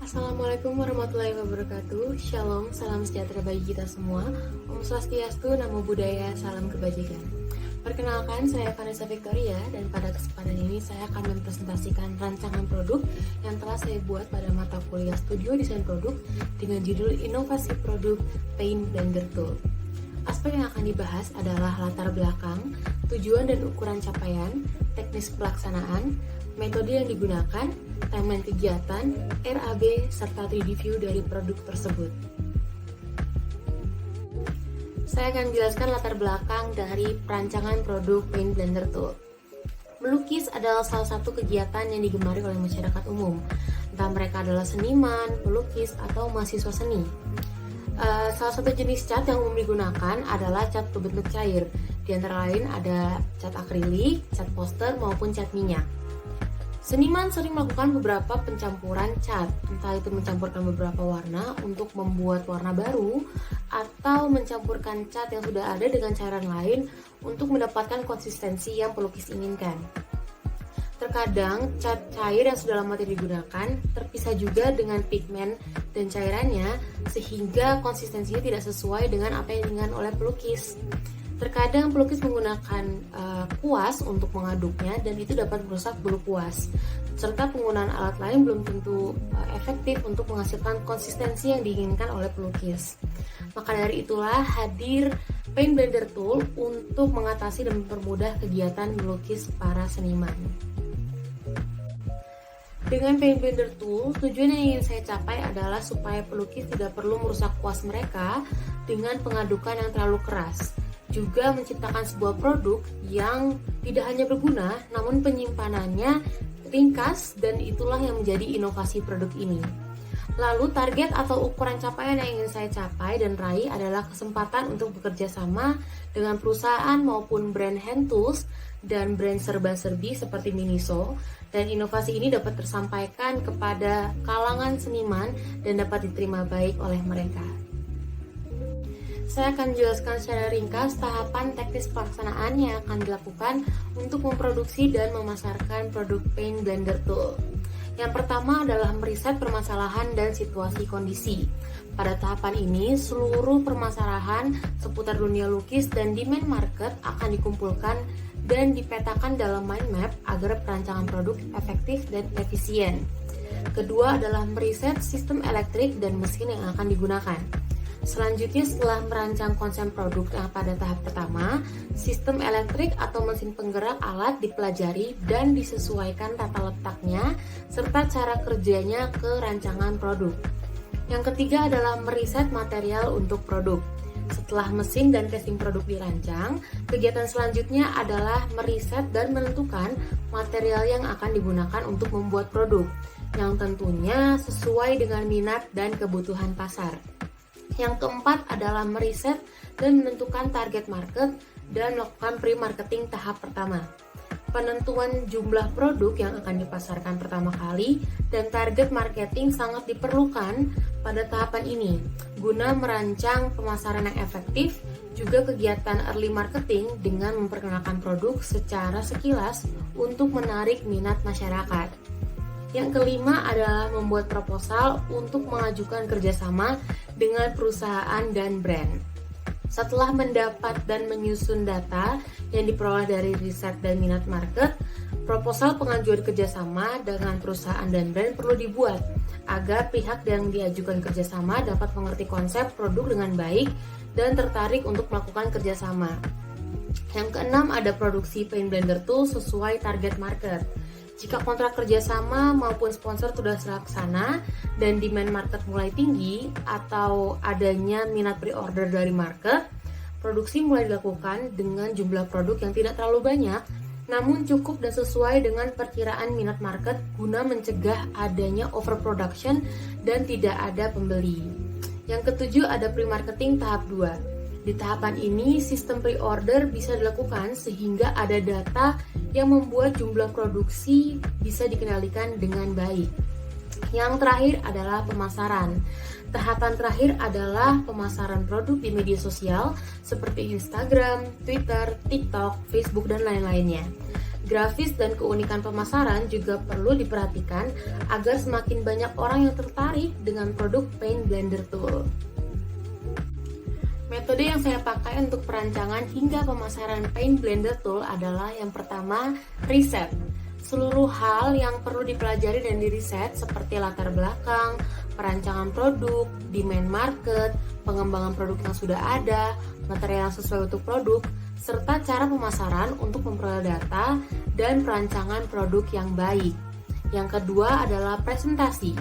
Assalamualaikum warahmatullahi wabarakatuh. Shalom, salam sejahtera bagi kita semua. Om Swastiastu, Namo Buddhaya, salam kebajikan. Perkenalkan, saya Vanessa Victoria dan pada kesempatan ini saya akan mempresentasikan rancangan produk yang telah saya buat pada mata kuliah Studio Desain Produk dengan judul Inovasi Produk Paint Blender Tool. Aspek yang akan dibahas adalah latar belakang, tujuan dan ukuran capaian, teknis pelaksanaan, metode yang digunakan, timeline kegiatan, RAB, serta 3D view dari produk tersebut. Saya akan jelaskan latar belakang dari perancangan produk Paint Blender Tool. Melukis adalah salah satu kegiatan yang digemari oleh masyarakat umum, entah mereka adalah seniman, pelukis, atau mahasiswa seni. Salah satu jenis cat yang umum digunakan adalah cat berbentuk cair. Di antara lain ada cat akrilik, cat poster, maupun cat minyak. Seniman sering melakukan beberapa pencampuran cat, entah itu mencampurkan beberapa warna untuk membuat warna baru, atau mencampurkan cat yang sudah ada dengan cairan lain untuk mendapatkan konsistensi yang pelukis inginkan. Terkadang cat cair yang sudah lama tidak digunakan terpisah juga dengan pigmen dan cairannya sehingga konsistensinya tidak sesuai dengan apa yang diinginkan oleh pelukis. Terkadang pelukis menggunakan kuas untuk mengaduknya dan itu dapat merusak bulu kuas. Serta penggunaan alat lain belum tentu efektif untuk menghasilkan konsistensi yang diinginkan oleh pelukis. Maka dari itulah hadir Paint Blender Tool untuk mengatasi dan mempermudah kegiatan melukis para seniman. Dengan Paint Blender Tool, tujuan yang ingin saya capai adalah supaya pelukis tidak perlu merusak kuas mereka dengan pengadukan yang terlalu keras. Juga menciptakan sebuah produk yang tidak hanya berguna, namun penyimpanannya ringkas dan itulah yang menjadi inovasi produk ini. Lalu target atau ukuran capaian yang ingin saya capai dan raih adalah kesempatan untuk bekerja sama dengan perusahaan maupun brand hand tools dan brand serba-serbi seperti Miniso, dan inovasi ini dapat tersampaikan kepada kalangan seniman dan dapat diterima baik oleh mereka. Saya akan jelaskan secara ringkas tahapan teknis pelaksanaan yang akan dilakukan untuk memproduksi dan memasarkan produk Paint Blender Tool. Yang pertama adalah meriset permasalahan dan situasi kondisi. Pada tahapan ini, seluruh permasalahan seputar dunia lukis dan demand market akan dikumpulkan dan dipetakan dalam mind map agar perancangan produk efektif dan efisien. Kedua adalah meriset sistem elektrik dan mesin yang akan digunakan. Selanjutnya, setelah merancang konsep produk yang pada tahap pertama, sistem elektrik atau mesin penggerak alat dipelajari dan disesuaikan tata letaknya serta cara kerjanya ke rancangan produk. Yang ketiga adalah meriset material untuk produk. Setelah mesin dan casing produk dirancang, kegiatan selanjutnya adalah meriset dan menentukan material yang akan digunakan untuk membuat produk, yang tentunya sesuai dengan minat dan kebutuhan pasar. Yang keempat adalah meriset dan menentukan target market dan melakukan pre-marketing tahap pertama. Penentuan jumlah produk yang akan dipasarkan pertama kali dan target marketing sangat diperlukan pada tahapan ini guna merancang pemasaran yang efektif, juga kegiatan early marketing dengan memperkenalkan produk secara sekilas untuk menarik minat masyarakat. Yang kelima adalah membuat proposal untuk mengajukan kerjasama dengan perusahaan dan brand. Setelah mendapat dan menyusun data yang diperoleh dari riset dan minat market, proposal pengajuan kerjasama dengan perusahaan dan brand perlu dibuat agar pihak yang diajukan kerjasama dapat mengerti konsep produk dengan baik dan tertarik untuk melakukan kerjasama. Yang keenam ada produksi Paint Blender Tool sesuai target market. Jika kontrak kerjasama maupun sponsor sudah terlaksana dan demand market mulai tinggi atau adanya minat pre-order dari market, produksi mulai dilakukan dengan jumlah produk yang tidak terlalu banyak, namun cukup dan sesuai dengan perkiraan minat market guna mencegah adanya overproduction dan tidak ada pembeli. Yang ketujuh ada pre-marketing tahap 2. Di tahapan ini, sistem pre-order bisa dilakukan sehingga ada data yang membuat jumlah produksi bisa dikendalikan dengan baik. Yang terakhir adalah pemasaran. Tahapan terakhir adalah pemasaran produk di media sosial seperti Instagram, Twitter, TikTok, Facebook, dan lain-lainnya. Grafis dan keunikan pemasaran juga perlu diperhatikan agar semakin banyak orang yang tertarik dengan produk Paint Blender Tool. Metode yang saya pakai untuk perancangan hingga pemasaran Paint Blender Tool adalah yang pertama, riset. Seluruh hal yang perlu dipelajari dan diriset seperti latar belakang, perancangan produk, demand market, pengembangan produk yang sudah ada, material yang sesuai untuk produk, serta cara pemasaran untuk memperoleh data dan perancangan produk yang baik. Yang kedua adalah presentasi.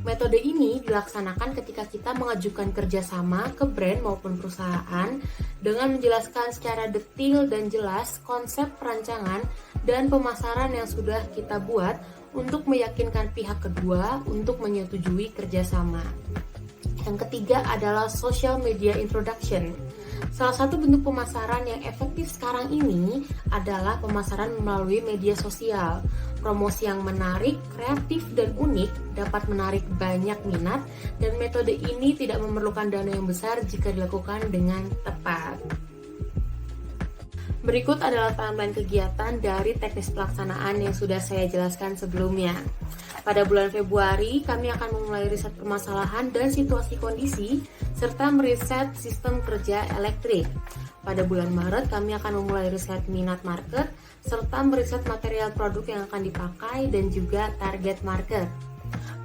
Metode ini dilaksanakan ketika kita mengajukan kerjasama ke brand maupun perusahaan dengan menjelaskan secara detail dan jelas konsep perancangan dan pemasaran yang sudah kita buat untuk meyakinkan pihak kedua untuk menyetujui kerjasama. Yang ketiga adalah social media introduction. Salah satu bentuk pemasaran yang efektif sekarang ini adalah pemasaran melalui media sosial. Promosi yang menarik, kreatif, dan unik dapat menarik banyak minat, dan metode ini tidak memerlukan dana yang besar jika dilakukan dengan tepat. Berikut adalah timeline kegiatan dari teknis pelaksanaan yang sudah saya jelaskan sebelumnya. Pada bulan Februari, kami akan memulai riset permasalahan dan situasi kondisi, serta meriset sistem kerja elektrik. Pada bulan Maret, kami akan memulai riset minat market, serta meriset material produk yang akan dipakai dan juga target market.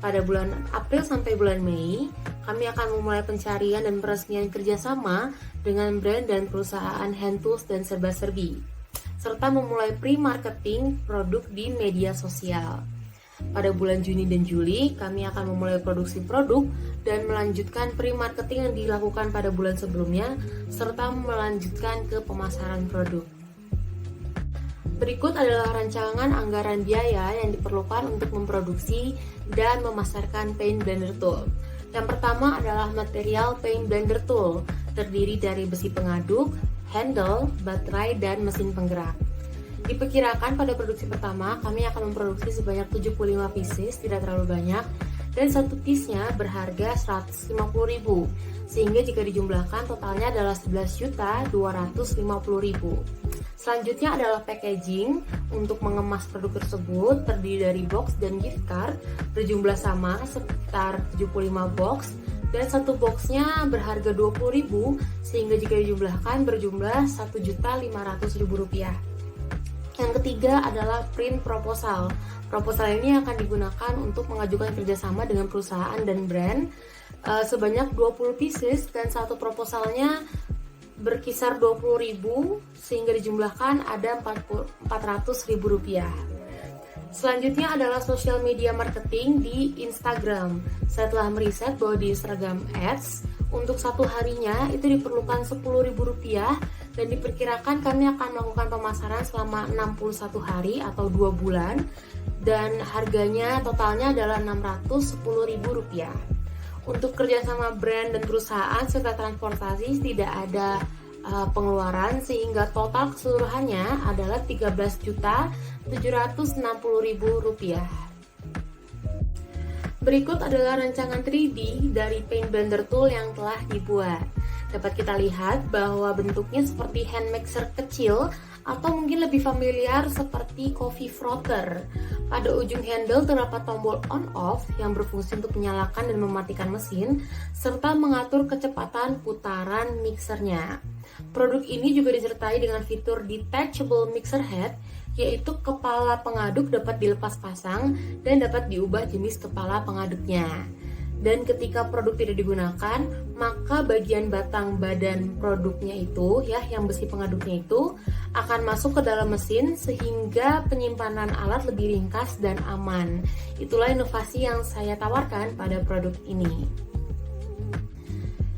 Pada bulan April sampai bulan Mei, kami akan memulai pencarian dan peresmian kerjasama dengan brand dan perusahaan hand tools dan serba-serbi, serta memulai pre-marketing produk di media sosial. Pada bulan Juni dan Juli, kami akan memulai produksi produk dan melanjutkan pre-marketing yang dilakukan pada bulan sebelumnya, serta melanjutkan ke pemasaran produk. Berikut adalah rancangan anggaran biaya yang diperlukan untuk memproduksi dan memasarkan Paint Blender Tool. Yang pertama adalah material Paint Blender Tool, terdiri dari besi pengaduk, handle, baterai, dan mesin penggerak. Diperkirakan pada produksi pertama, kami akan memproduksi sebanyak 75 pieces, tidak terlalu banyak, dan satu piece-nya berharga 150.000, sehingga jika dijumlahkan totalnya adalah 11.250.000. Selanjutnya adalah packaging. Untuk mengemas produk tersebut terdiri dari box dan gift card berjumlah sama sekitar 75 box, dan satu boxnya berharga 20.000, sehingga jika dijumlahkan berjumlah 1.500.000 rupiah. Yang ketiga adalah print proposal. Proposal ini akan digunakan untuk mengajukan kerjasama dengan perusahaan dan brand sebanyak 20 pieces, dan satu proposalnya berkisar 20.000, sehingga dijumlahkan ada 400.000 rupiah. Selanjutnya adalah social media marketing di Instagram. Saya telah meriset bahwa di Instagram Ads untuk satu harinya itu diperlukan 10.000 rupiah, dan diperkirakan kami akan melakukan pemasaran selama 61 hari atau 2 bulan, dan harganya totalnya adalah 610.000 rupiah. Untuk kerjasama brand dan perusahaan serta transportasi tidak ada pengeluaran, sehingga total keseluruhannya adalah 13.760.000 rupiah. Berikut adalah rancangan 3D dari Paint Blender Tool yang telah dibuat. Dapat kita lihat bahwa bentuknya seperti hand mixer kecil, atau mungkin lebih familiar seperti coffee frother. Pada ujung handle terdapat tombol on-off yang berfungsi untuk menyalakan dan mematikan mesin, serta mengatur kecepatan putaran mixernya. Produk ini juga disertai dengan fitur detachable mixer head, yaitu kepala pengaduk dapat dilepas pasang dan dapat diubah jenis kepala pengaduknya. Dan ketika produk tidak digunakan, maka bagian batang badan produknya itu, yang besi pengaduknya itu akan masuk ke dalam mesin, sehingga penyimpanan alat lebih ringkas dan aman. Itulah inovasi yang saya tawarkan pada produk ini.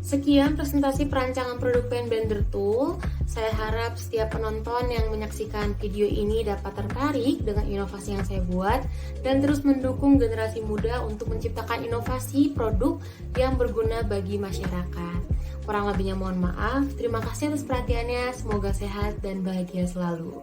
Sekian presentasi perancangan produk Paint Blender Tool. Saya harap setiap penonton yang menyaksikan video ini dapat tertarik dengan inovasi yang saya buat dan terus mendukung generasi muda untuk menciptakan inovasi produk yang berguna bagi masyarakat. Kurang lebihnya mohon maaf. Terima kasih atas perhatiannya. Semoga sehat dan bahagia selalu.